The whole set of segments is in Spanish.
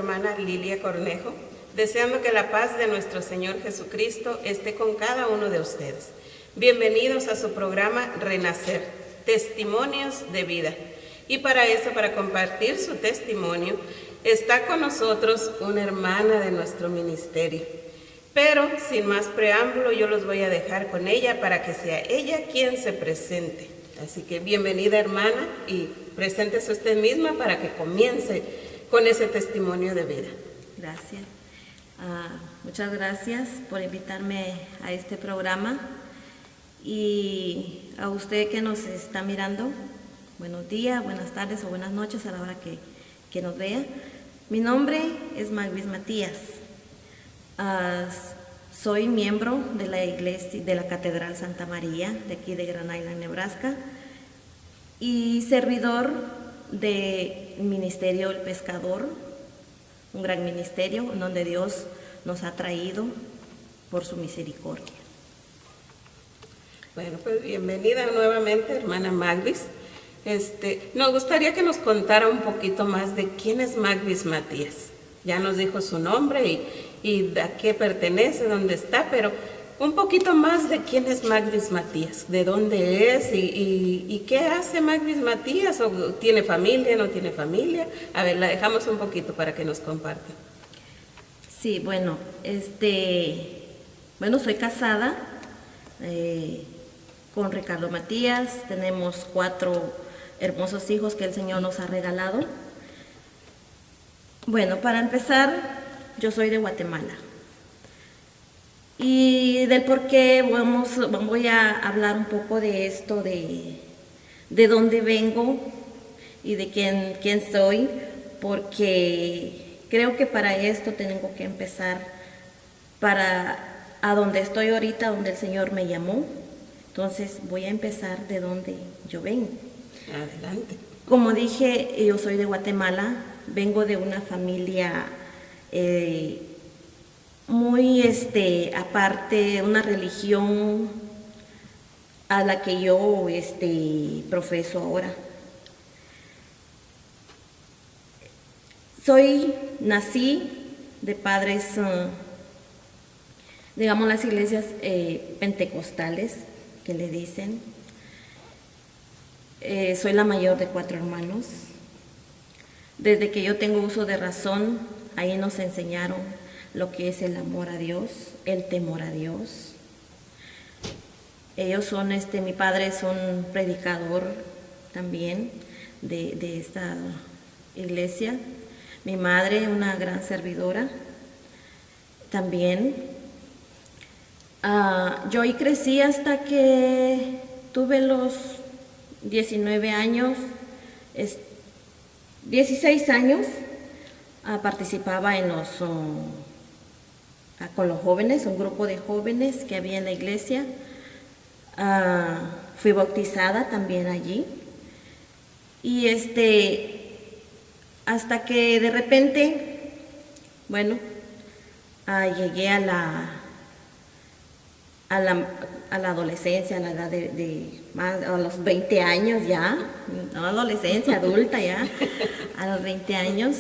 hermana Lilia Cornejo, deseando que la paz de nuestro Señor Jesucristo esté con cada uno de ustedes. Bienvenidos a su programa Renacer, Testimonios de Vida. Y para eso, para compartir su testimonio, está con nosotros una hermana de nuestro ministerio. Pero, sin más preámbulo, yo los voy a dejar con ella para que sea ella quien se presente. Así que bienvenida, hermana, y preséntese usted misma para que comience con ese testimonio de vida. Gracias. Muchas gracias por invitarme a este programa. Y a usted que nos está mirando, buenos días, buenas tardes o buenas noches a la hora que nos vea. Mi nombre es Magvis Matías. Soy miembro de la iglesia de la Catedral Santa María de aquí de Grand Island, Nebraska, y servidor del Ministerio El Pescador, un gran ministerio en donde Dios nos ha traído por su misericordia. Bueno, pues bienvenida nuevamente, hermana Magvis. Nos gustaría que nos contara un poquito más de quién es Magvis Matías. Ya nos dijo su nombre y a qué pertenece, dónde está, pero un poquito más de quién es Magvis Matías, de dónde es y qué hace Magvis Matías, o tiene familia, no tiene familia. A ver, la dejamos un poquito para que nos comparta. Sí, bueno, soy casada con Ricardo Matías. Tenemos 4 hermosos hijos que el Señor nos ha regalado. Bueno, para empezar, yo soy de Guatemala. Y del por qué voy a hablar un poco de esto, de dónde vengo y de quién soy, porque creo que para esto tengo que empezar a donde estoy ahorita, donde el Señor me llamó. Entonces voy a empezar de donde yo vengo. Adelante. Como dije, yo soy de Guatemala, vengo de una familia muy aparte, una religión a la que yo profeso ahora. Nací de padres, digamos, las iglesias pentecostales, que le dicen. Soy la mayor de 4 hermanos. Desde que yo tengo uso de razón, ahí nos enseñaron lo que es el amor a Dios, el temor a Dios. Ellos son, mi padre es un predicador también de esta iglesia. Mi madre, una gran servidora también. Yo ahí crecí hasta que tuve los 19 años, 16 años, participaba con los jóvenes, un grupo de jóvenes que había en la iglesia. Fui bautizada también allí. Y hasta que de repente, llegué a la adolescencia, a la edad a los 20 años ya, no adolescencia, adulta ya, a los 20 años.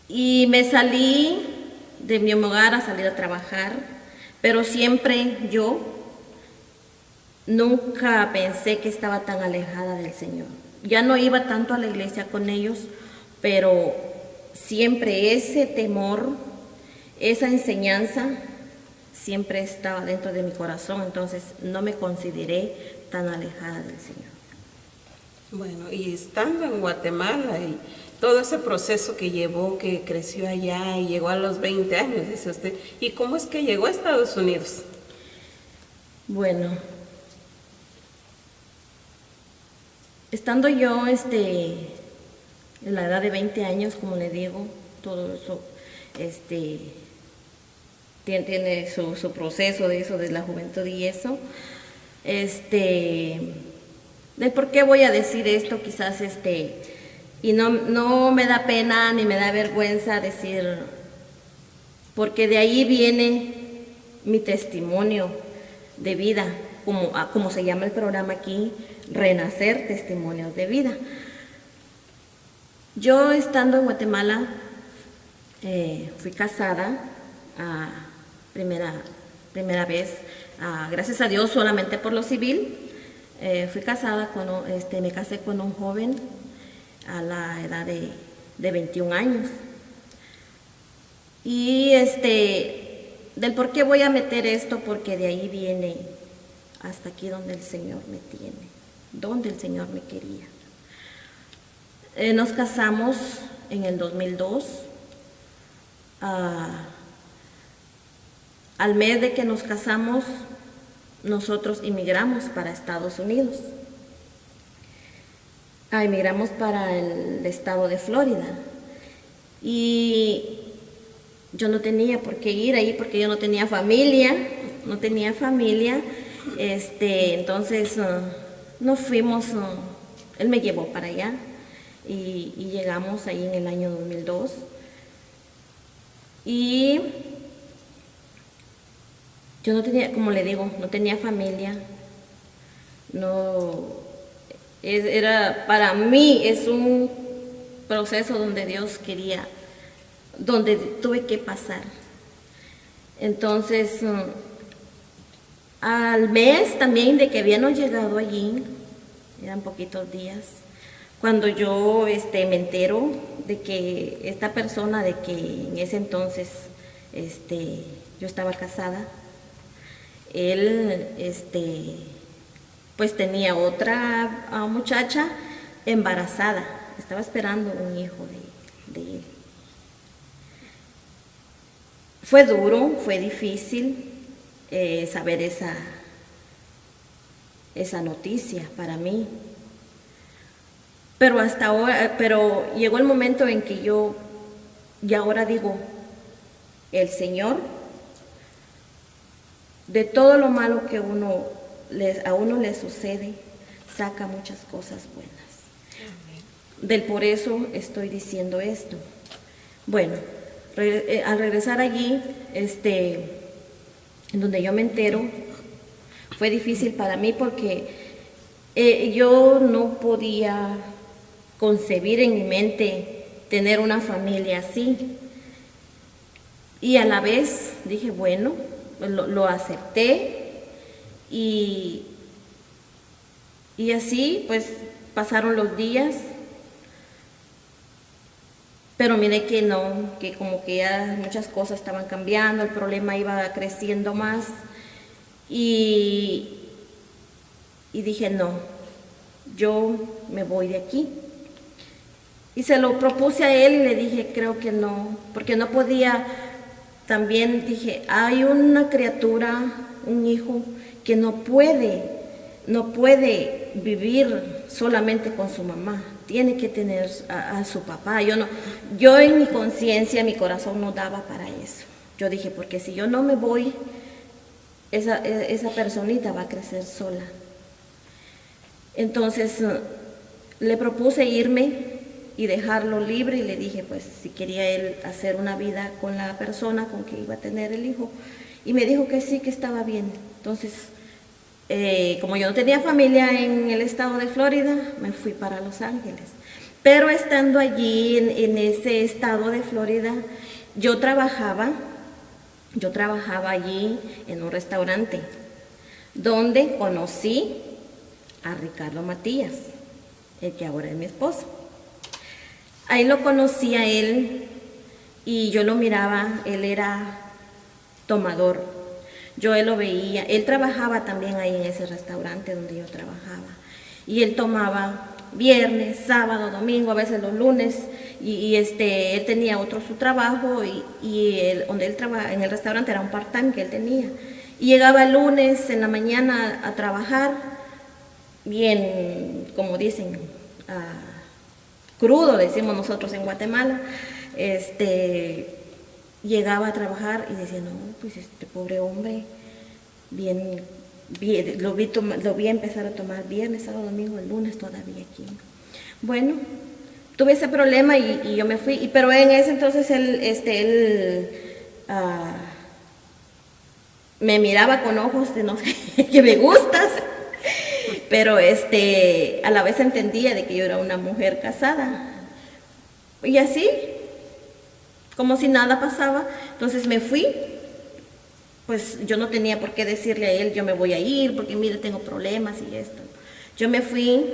Y me salí de mi hogar a salir a trabajar, pero siempre yo nunca pensé que estaba tan alejada del Señor. Ya no iba tanto a la iglesia con ellos, pero siempre ese temor, esa enseñanza siempre estaba dentro de mi corazón, entonces no me consideré tan alejada del Señor. Bueno, y estando en Guatemala y todo ese proceso que llevó, que creció allá y llegó a los 20 años, dice usted, ¿y cómo es que llegó a Estados Unidos? Bueno, estando yo en la edad de 20 años, como le digo, todo eso tiene su proceso de eso, de la juventud y eso. De por qué voy a decir esto, quizás y no me da pena ni me da vergüenza decir, porque de ahí viene mi testimonio de vida, como se llama el programa aquí, Renacer, Testimonios de Vida. Yo estando en Guatemala, fui casada primera vez, gracias a Dios solamente por lo civil. Fui casada me casé con un joven a la edad de 21 años. Y del por qué voy a meter esto, porque de ahí viene hasta aquí donde el Señor me tiene, donde el Señor me quería. Nos casamos en el 2002. Al mes de que nos casamos, nosotros emigramos para Estados Unidos. Emigramos para el estado de Florida. Y yo no tenía por qué ir ahí porque yo no tenía familia. Entonces nos fuimos, él me llevó para allá y llegamos ahí en el año 2002. Y yo no tenía, como le digo, no tenía familia. Para mí es un proceso donde Dios quería, donde tuve que pasar. Entonces, al mes también de que habíamos llegado allí, eran poquitos días, cuando yo me entero de que esta persona, de que en ese entonces yo estaba casada, él pues tenía otra muchacha embarazada, estaba esperando un hijo de él. Fue duro, fue difícil saber esa noticia para mí. Pero hasta ahora, llegó el momento en que yo, y ahora digo, el Señor, de todo lo malo que a uno le sucede, saca muchas cosas buenas. Por eso estoy diciendo esto. Bueno, al regresar allí, en donde yo me entero, fue difícil para mí porque yo no podía concebir en mi mente tener una familia así. Y a la vez dije, bueno, lo acepté y así pues pasaron los días. Pero miré que no, que como que ya muchas cosas estaban cambiando, el problema iba creciendo más y dije no, yo me voy de aquí. Y se lo propuse a él y le dije, creo que no, porque no podía. También dije, hay una criatura, un hijo, que no puede vivir solamente con su mamá, tiene que tener a su papá. Yo en mi conciencia, mi corazón no daba para eso. Yo dije, porque si yo no me voy, esa personita va a crecer sola. Entonces le propuse irme y dejarlo libre y le dije pues si quería él hacer una vida con la persona con que iba a tener el hijo, y me dijo que sí, que estaba bien. Entonces como yo no tenía familia en el estado de Florida, me fui para Los Ángeles. Pero estando allí en ese estado de Florida, yo trabajaba allí en un restaurante donde conocí a Ricardo Matías, el que ahora es mi esposo. Ahí lo conocí a él y yo lo miraba, él era tomador. Él lo veía, él trabajaba también ahí en ese restaurante donde yo trabajaba. Y él tomaba viernes, sábado, domingo, a veces los lunes, y él tenía su trabajo, y donde él trabajaba en el restaurante era un part-time que él tenía. Y llegaba el lunes en la mañana a trabajar, bien, como dicen, crudo, decimos nosotros en Guatemala. Llegaba a trabajar y decía, no, pues este pobre hombre, bien, lo vi empezar a tomar viernes, sábado, domingo, el lunes todavía aquí. Bueno, tuve ese problema y yo me fui, pero en ese entonces él me miraba con ojos de no sé, que me gustas, pero a la vez entendía de que yo era una mujer casada. Y así, como si nada pasaba. Entonces me fui, pues yo no tenía por qué decirle a él, yo me voy a ir, porque mire, tengo problemas y esto. Yo me fui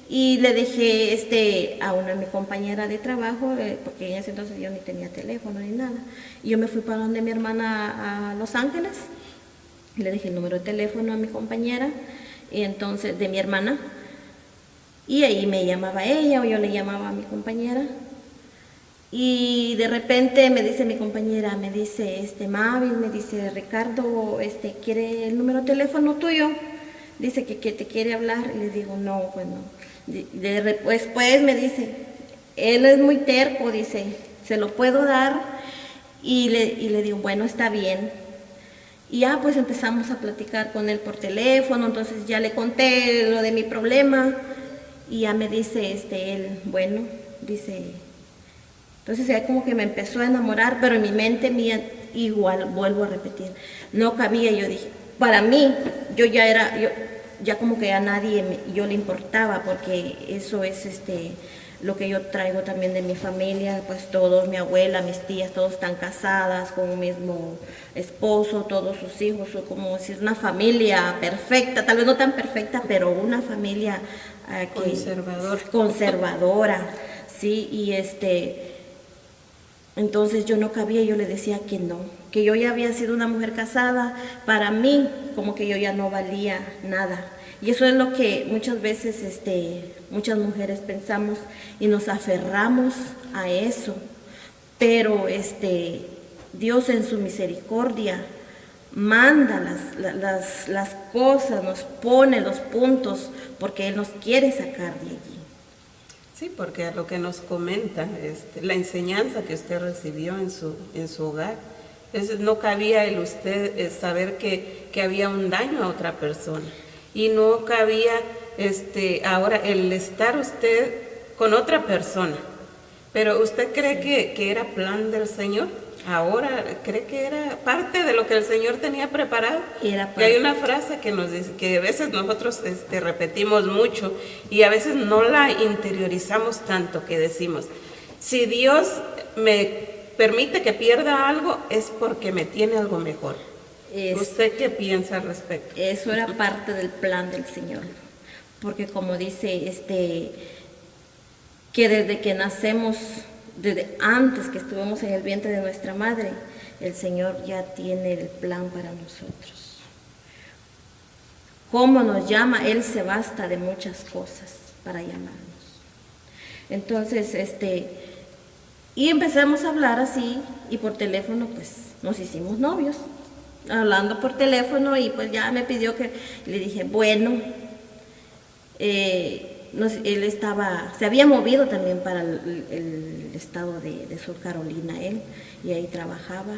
y le dejé a una de mi compañera de trabajo, porque en ese entonces yo ni tenía teléfono ni nada. Y yo me fui para donde mi hermana a Los Ángeles, y le dejé el número de teléfono a mi compañera, y entonces, de mi hermana, y ahí me llamaba ella o yo le llamaba a mi compañera. Y de repente me dice mi compañera, me dice, Mavi, me dice, Ricardo, ¿quiere el número de teléfono tuyo? Dice que te quiere hablar. Y le digo, no, pues no. Después me dice, él es muy terco, dice, se lo puedo dar. Y le digo, bueno, está bien. Y ya pues empezamos a platicar con él por teléfono, entonces ya le conté lo de mi problema. Y ya me dice él, bueno, dice... Entonces ya como que me empezó a enamorar, pero en mi mente mía, igual, vuelvo a repetir, no cabía. Yo dije, para mí, yo ya como que a nadie yo le importaba, porque eso es lo que yo traigo también de mi familia, pues todos, mi abuela, mis tías, todos están casadas con un mismo esposo, todos sus hijos, como decir, una familia perfecta, tal vez no tan perfecta, pero una familia conservadora, sí, y entonces yo no cabía, yo le decía que no, que yo ya había sido una mujer casada, para mí como que yo ya no valía nada. Y eso es lo que muchas veces muchas mujeres pensamos y nos aferramos a eso. Pero Dios en su misericordia manda las cosas, nos pone los puntos, porque Él nos quiere sacar de allí. Sí, porque a lo que nos comenta, la enseñanza que usted recibió en su hogar, no cabía el usted saber que había un daño a otra persona, y no cabía ahora el estar usted con otra persona. Pero ¿usted cree que era plan del Señor? Ahora, ¿cree que era parte de lo que el Señor tenía preparado? Y hay una frase que nos dice, que a veces nosotros repetimos mucho y a veces no la interiorizamos tanto, que decimos, si Dios me permite que pierda algo, es porque me tiene algo mejor. ¿Usted qué piensa al respecto? Eso era parte del plan del Señor, porque como dice, que desde que nacemos, desde antes que estuvimos en el vientre de nuestra madre, el Señor ya tiene el plan para nosotros. ¿Cómo nos llama? Él se basta de muchas cosas para llamarnos. Entonces, y empezamos a hablar así, y por teléfono, pues, nos hicimos novios, hablando por teléfono, y pues ya me pidió que, le dije, bueno, él se había movido también para el estado de Sur Carolina, él, y ahí trabajaba.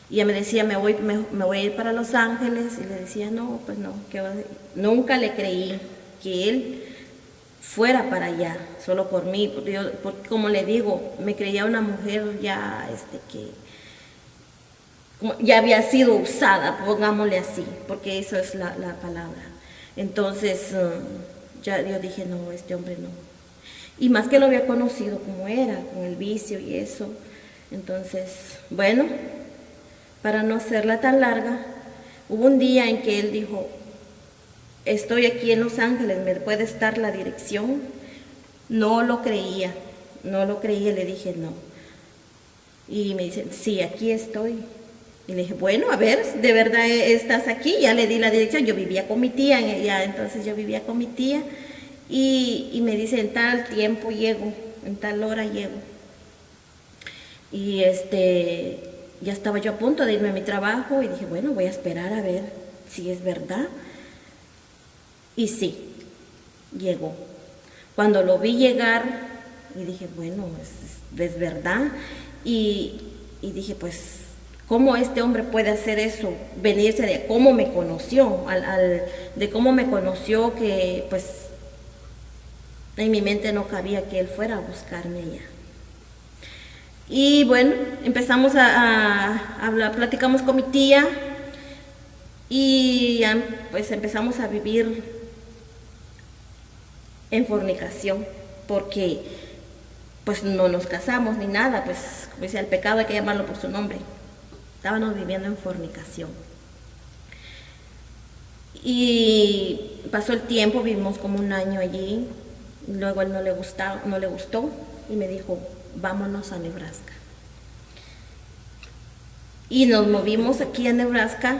Y ella me decía, me voy a ir para Los Ángeles, y le decía, no, pues no, nunca le creí que él fuera para allá, solo por mí, porque como le digo, me creía una mujer ya, que ya había sido usada, pongámosle así, porque eso es la palabra. Entonces, ya yo dije, no, este hombre no. Y más que lo había conocido como era, con el vicio y eso. Entonces, bueno, para no hacerla tan larga, hubo un día en que él dijo, estoy aquí en Los Ángeles, ¿me puedes dar la dirección? No lo creía, le dije no. Y me dice, sí, aquí estoy. Y le dije, bueno, a ver, ¿de verdad estás aquí? Ya le di la dirección, yo vivía con mi tía, entonces yo vivía con mi tía, y me dice, en tal tiempo llego, en tal hora llego. Y ya estaba yo a punto de irme a mi trabajo, y dije, bueno, voy a esperar a ver si es verdad. Y sí, llegó. Cuando lo vi llegar, y dije, bueno, es verdad, y dije, pues, ¿cómo este hombre puede hacer eso? Venirse de cómo me conoció, de cómo me conoció, que pues en mi mente no cabía que él fuera a buscarme allá. Y bueno, empezamos a hablar, platicamos con mi tía, y ya, pues empezamos a vivir en fornicación, porque pues no nos casamos ni nada, pues como decía, el pecado hay que llamarlo por su nombre. Estábamos viviendo en fornicación. Y pasó el tiempo, vivimos como un año allí. Luego él no le gustó y me dijo, vámonos a Nebraska. Y nos movimos aquí a Nebraska,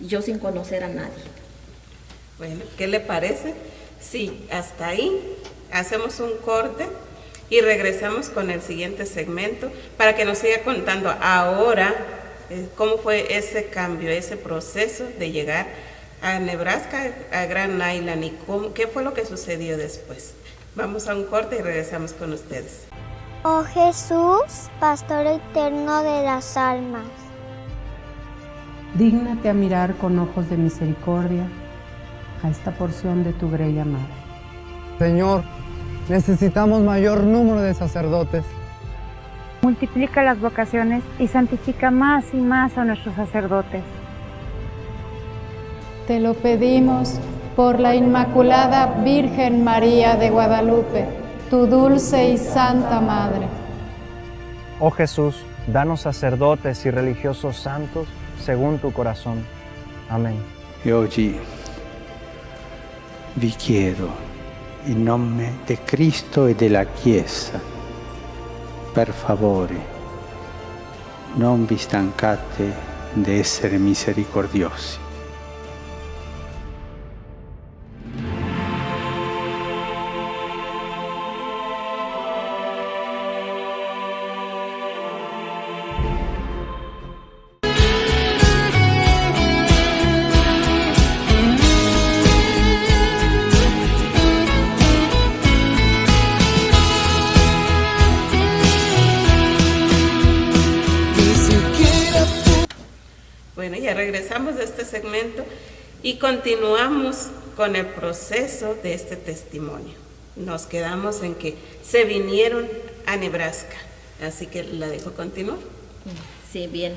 yo sin conocer a nadie. Bueno, ¿qué le parece? Sí, hasta ahí hacemos un corte y regresamos con el siguiente segmento para que nos siga contando ahora cómo fue ese cambio, ese proceso de llegar a Nebraska, a Grand Island, y qué fue lo que sucedió después. Vamos a un corte y regresamos con ustedes. Oh Jesús, pastor eterno de las almas, dígnate a mirar con ojos de misericordia a esta porción de tu grey amada. Señor, necesitamos mayor número de sacerdotes. Multiplica las vocaciones y santifica más y más a nuestros sacerdotes. Te lo pedimos por la Inmaculada Virgen María de Guadalupe, tu dulce y santa Madre. Oh Jesús, danos sacerdotes y religiosos santos según tu corazón. Amén. E oggi vi chiedo, in nome di Cristo e della Chiesa, per favore, non vi stancate di essere misericordiosi. Bueno, ya regresamos de este segmento y continuamos con el proceso de este testimonio. Nos quedamos en que se vinieron a Nebraska, así que la dejo continuar. Sí, bien.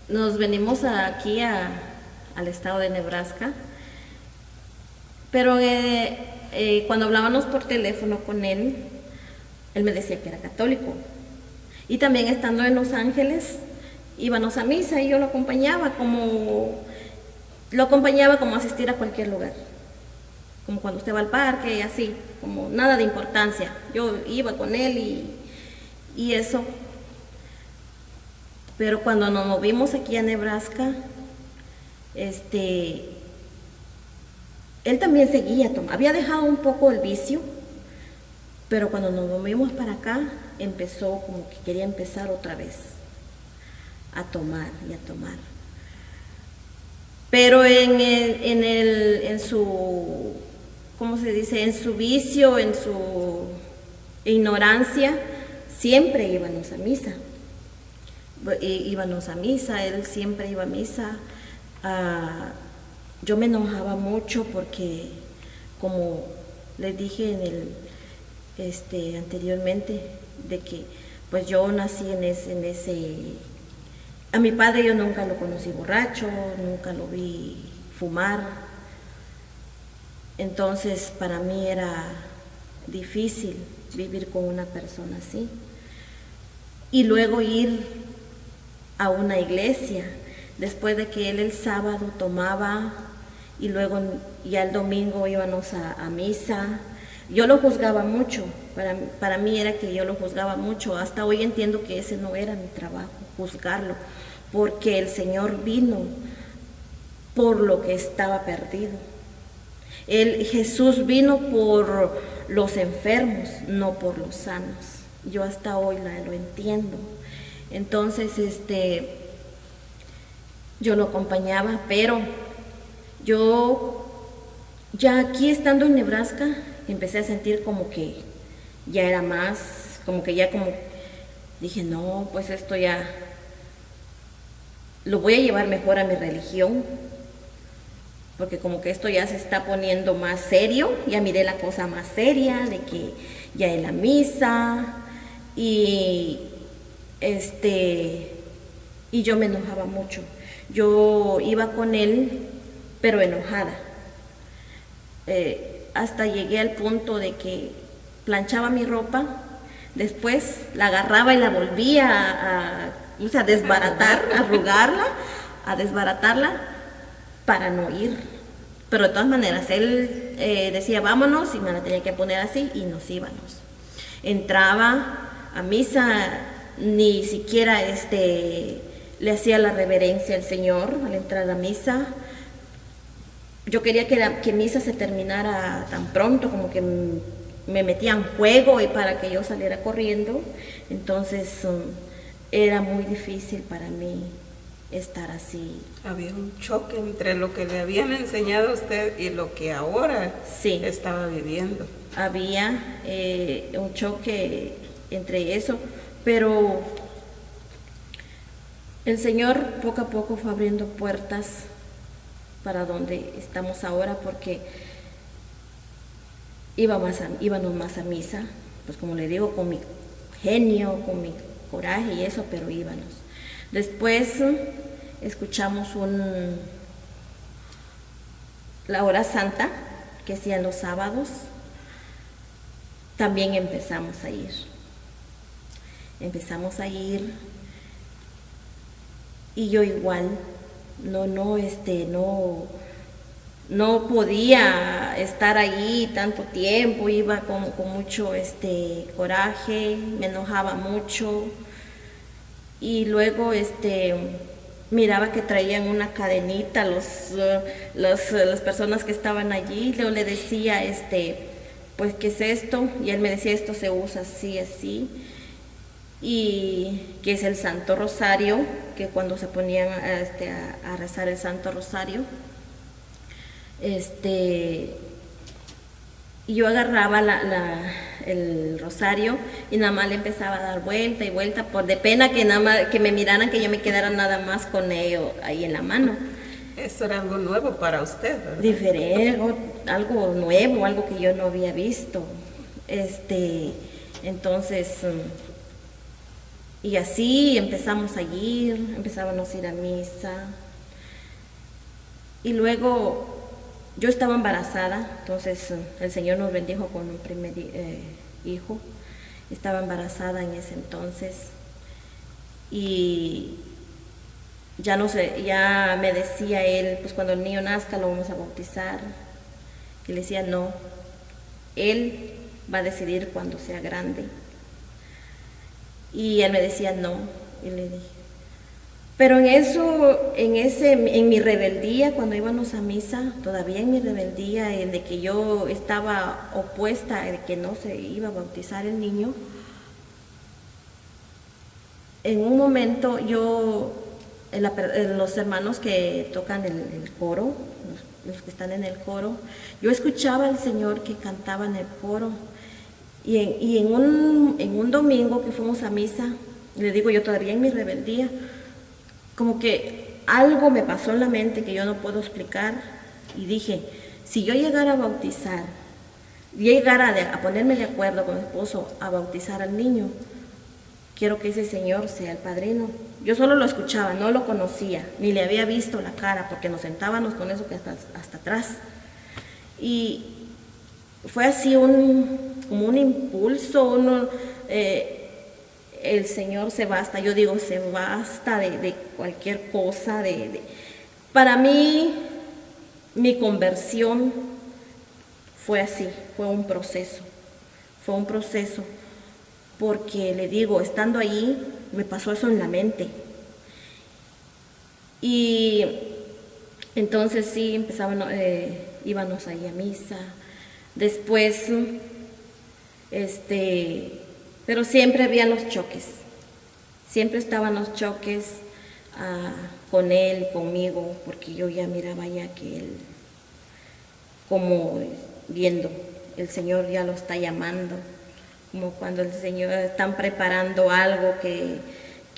Nos venimos aquí al estado de Nebraska, pero cuando hablábamos por teléfono con él me decía que era católico. Y también estando en Los Ángeles, íbamos a misa y yo lo acompañaba como asistir a cualquier lugar. Como cuando usted va al parque y así, como nada de importancia. Yo iba con él y eso. Pero cuando nos movimos aquí a Nebraska, él también seguía tomando. Había dejado un poco el vicio, pero cuando nos movimos para acá, empezó como que quería empezar otra vez a tomar y a tomar. Pero en su, ¿cómo se dice? En su vicio, en su ignorancia, siempre íbamos a misa. Él siempre iba a misa. Yo me enojaba mucho porque, como les dije anteriormente, de que pues yo nací en ese. A mi padre yo nunca lo conocí borracho, nunca lo vi fumar. Entonces para mí era difícil vivir con una persona así. Y luego ir a una iglesia, después de que él el sábado tomaba y luego ya el domingo íbamos a misa. Yo lo juzgaba mucho, para mí era que yo lo juzgaba mucho. Hasta hoy entiendo que ese no era mi trabajo, juzgarlo, porque el Señor vino por lo que estaba perdido. Jesús vino por los enfermos, no por los sanos. Yo hasta hoy lo entiendo. Entonces, yo lo acompañaba, pero yo ya aquí estando en Nebraska, empecé a sentir como que ya era más, dije, no, pues esto ya lo voy a llevar mejor a mi religión, porque como que esto ya se está poniendo más serio, ya miré la cosa más seria, de que ya en la misa, y yo me enojaba mucho. Yo iba con él, pero enojada. Hasta llegué al punto de que planchaba mi ropa, después la agarraba y la volvía a desbaratar, a desbaratarla para no ir. Pero de todas maneras, él decía vámonos y me la tenía que poner así y nos íbamos. Entraba a misa, ni siquiera le hacía la reverencia al Señor al entrar a misa. Yo quería que misa se terminara tan pronto, como que me metía en juego y para que yo saliera corriendo. Entonces era muy difícil para mí estar así. Había un choque entre lo que le habían enseñado a usted y lo que ahora estaba viviendo. Había un choque entre eso, pero el Señor poco a poco fue abriendo puertas para donde estamos ahora, porque íbamos más a misa, pues como le digo, con mi genio, con mi coraje y eso, pero íbamos. Después escuchamos la hora santa que hacían los sábados, también empezamos a ir. Y yo igual, no podía estar ahí tanto tiempo, iba con mucho coraje, me enojaba mucho. Y luego miraba que traían una cadenita las personas que estaban allí. Yo le decía, pues, ¿qué es esto? Y él me decía, esto se usa así, así. Y que es el Santo Rosario, que cuando se ponían a rezar el Santo Rosario, yo agarraba el rosario y nada más le empezaba a dar vuelta y vuelta, de pena que nada más que me miraran, que yo me quedara nada más con ello ahí en la mano. Eso era algo nuevo para usted, ¿verdad? Diferente, algo nuevo, algo que yo no había visto. Entonces, y así empezábamos a ir a misa. Y luego yo estaba embarazada, entonces el Señor nos bendijo con un primer hijo. Estaba embarazada en ese entonces y ya me decía él, pues cuando el niño nazca lo vamos a bautizar. Y le decía, no, él va a decidir cuando sea grande. Y él me decía, no, y le dije. Pero en mi rebeldía, cuando íbamos a misa, todavía en mi rebeldía, de que yo estaba opuesta de que no se iba a bautizar el niño, en un momento los hermanos que tocan el coro, los que están en el coro, yo escuchaba al Señor que cantaba en el coro. Y en un domingo que fuimos a misa, le digo yo todavía en mi rebeldía, como que algo me pasó en la mente que yo no puedo explicar, y dije, si yo llegara a bautizar, llegara a ponerme de acuerdo con mi esposo a bautizar al niño, quiero que ese señor sea el padrino. Yo solo lo escuchaba, no lo conocía, ni le había visto la cara, porque nos sentábamos con eso que hasta atrás. Y fue así como un impulso, el Señor se basta, yo digo, se basta de cualquier cosa. Para mí, mi conversión fue así, fue un proceso, porque le digo, estando ahí, me pasó eso en la mente. Y entonces sí, íbamos ahí a misa. Después, pero siempre había los choques, siempre estaban los choques con él, conmigo, porque yo ya miraba ya que él, como viendo, el Señor ya lo está llamando, como cuando el Señor están preparando algo que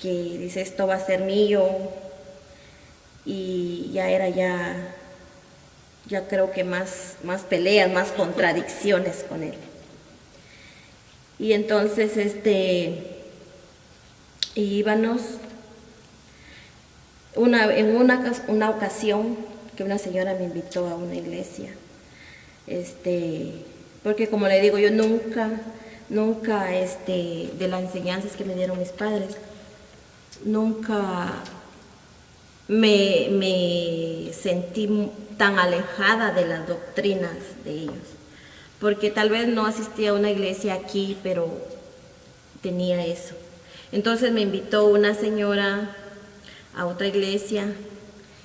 dice, esto va a ser mío, y ya creo que más peleas, más contradicciones con él. Y entonces íbamos en una ocasión que una señora me invitó a una iglesia, porque como le digo, yo nunca, de las enseñanzas que me dieron mis padres, nunca me sentí tan alejada de las doctrinas de ellos, porque tal vez no asistía a una iglesia aquí, pero tenía eso. Entonces me invitó una señora a otra iglesia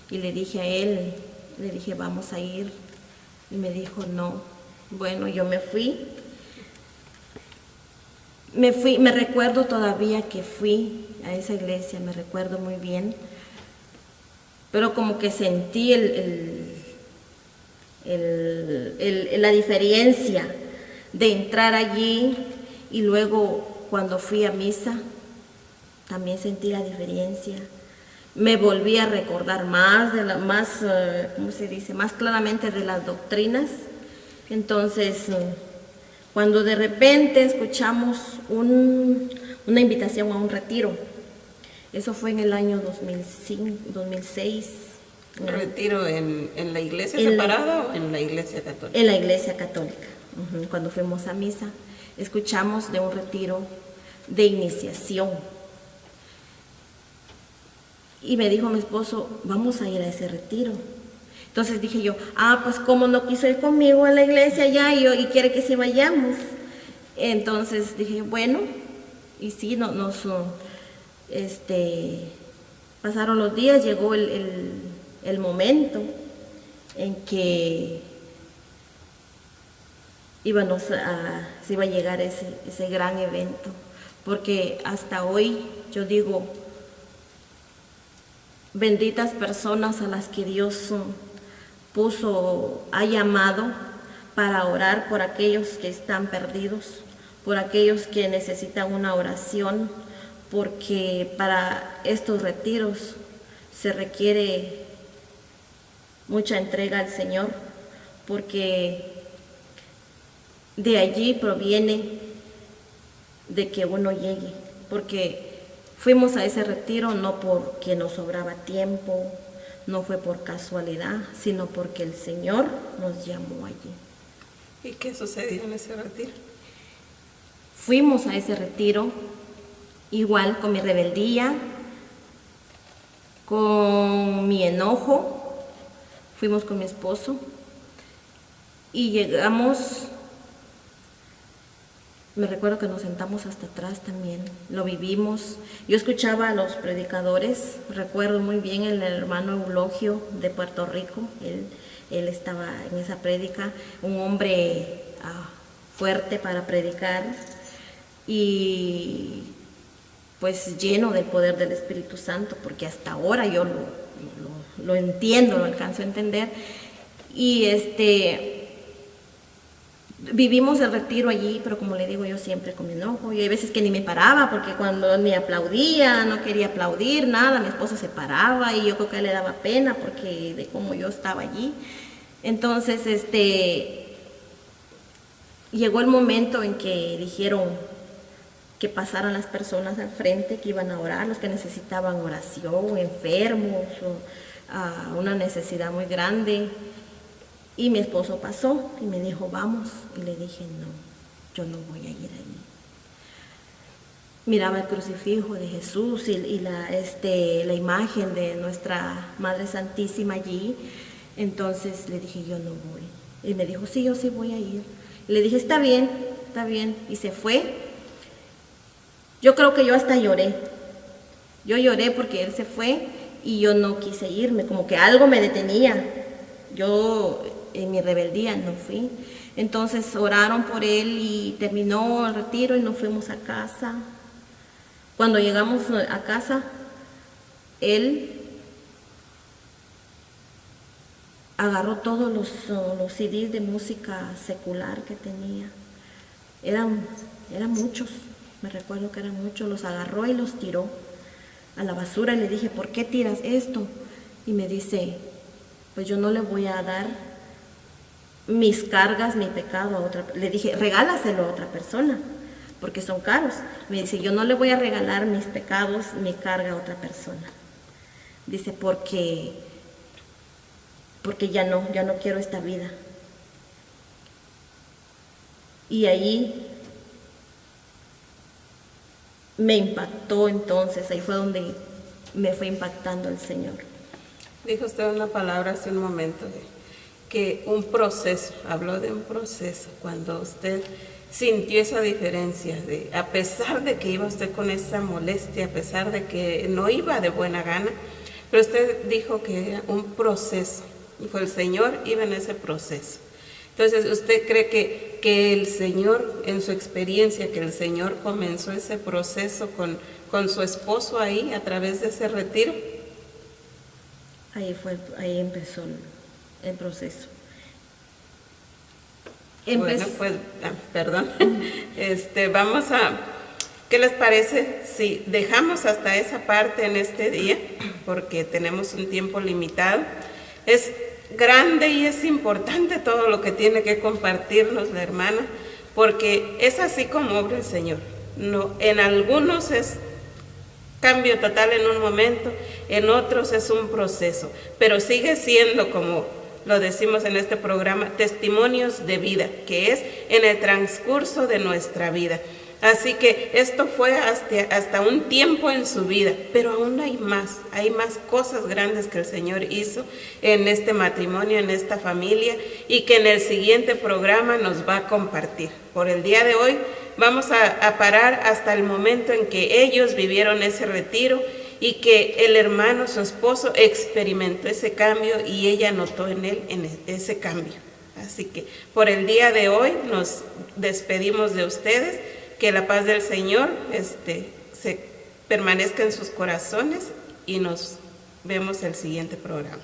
y le dije a él, le dije, vamos a ir, y me dijo no. Bueno, yo me fui, me recuerdo todavía que fui a esa iglesia, me recuerdo muy bien, pero como que sentí la diferencia de entrar allí, y luego cuando fui a misa también sentí la diferencia. Me volví a recordar más más claramente de las doctrinas. Entonces, cuando de repente escuchamos una invitación a un retiro, eso fue en el año 2006. ¿Un retiro en la iglesia separada o en la iglesia católica? En la iglesia católica. Cuando fuimos a misa, escuchamos de un retiro de iniciación. Y me dijo mi esposo, vamos a ir a ese retiro. Entonces dije yo, pues como no quiso ir conmigo a la iglesia ya y quiere que sí vayamos. Entonces dije, bueno, y sí, pasaron los días, llegó el momento en que se iba a llegar ese gran evento, porque hasta hoy yo digo, benditas personas a las que Dios ha llamado para orar por aquellos que están perdidos, por aquellos que necesitan una oración, porque para estos retiros se requiere mucha entrega al Señor, porque de allí proviene de que uno llegue, porque fuimos a ese retiro no porque nos sobraba tiempo, no fue por casualidad, sino porque el Señor nos llamó allí. ¿Y qué sucedió en ese retiro? Fuimos a ese retiro, igual con mi rebeldía, con mi enojo, fuimos con mi esposo y llegamos. Me recuerdo que nos sentamos hasta atrás también, lo vivimos. Yo escuchaba a los predicadores, recuerdo muy bien el hermano Eulogio de Puerto Rico, él estaba en esa prédica, un hombre fuerte para predicar y pues lleno del poder del Espíritu Santo, porque hasta ahora yo lo entiendo, lo alcanzo a entender. Y vivimos el retiro allí, pero como le digo, yo siempre con mi enojo, y hay veces que ni me paraba, porque cuando me aplaudía, no quería aplaudir, nada, mi esposo se paraba, y yo creo que le daba pena, porque de cómo yo estaba allí. Entonces, llegó el momento en que dijeron que pasaran las personas al frente, que iban a orar, los que necesitaban oración, enfermos, o una necesidad muy grande. Y mi esposo pasó y me dijo, vamos. Y le dije, no, yo no voy a ir allí. Miraba el crucifijo de Jesús y la imagen de nuestra Madre Santísima allí. Entonces le dije, yo no voy. Y me dijo, sí, yo sí voy a ir. Y le dije, está bien, está bien. Y se fue. Yo creo que yo hasta lloré. Yo lloré porque él se fue y yo no quise irme, como que algo me detenía. Yo en mi rebeldía no fui. Entonces oraron por él y terminó el retiro y nos fuimos a casa. Cuando llegamos a casa, él agarró todos los CDs de música secular que tenía. Eran muchos, me recuerdo que eran muchos. Los agarró y los tiró a la basura y le dije, ¿por qué tiras esto? Y me dice, pues yo no le voy a dar mis cargas, mi pecado a otra. Le dije, regálaselo a otra persona, porque son caros. Me dice, yo no le voy a regalar mis pecados, mi carga a otra persona. Dice, porque ya no quiero esta vida. Y ahí me impactó entonces, ahí fue donde me fue impactando el Señor. Dijo usted una palabra hace un momento, que un proceso, habló de un proceso, cuando usted sintió esa diferencia, a pesar de que iba usted con esa molestia, a pesar de que no iba de buena gana, pero usted dijo que era un proceso, y fue el Señor iba en ese proceso. Entonces, ¿usted cree que el Señor, en su experiencia, que el Señor comenzó ese proceso con su esposo ahí, a través de ese retiro? Ahí empezó el proceso. Bueno, pues, perdón. Vamos a, ¿qué les parece si dejamos hasta esa parte en este día? Porque tenemos un tiempo limitado. Es grande y es importante todo lo que tiene que compartirnos la hermana, porque es así como obra el Señor. No, en algunos es cambio total en un momento, en otros es un proceso, pero sigue siendo, como lo decimos en este programa, testimonios de vida, que es en el transcurso de nuestra vida. Así que esto fue hasta un tiempo en su vida, pero aún hay más cosas grandes que el Señor hizo en este matrimonio, en esta familia, y que en el siguiente programa nos va a compartir. Por el día de hoy vamos a parar hasta el momento en que ellos vivieron ese retiro y que el hermano, su esposo, experimentó ese cambio y ella notó en él ese cambio. Así que por el día de hoy nos despedimos de ustedes. Que la paz del Señor se permanezca en sus corazones y nos vemos el siguiente programa.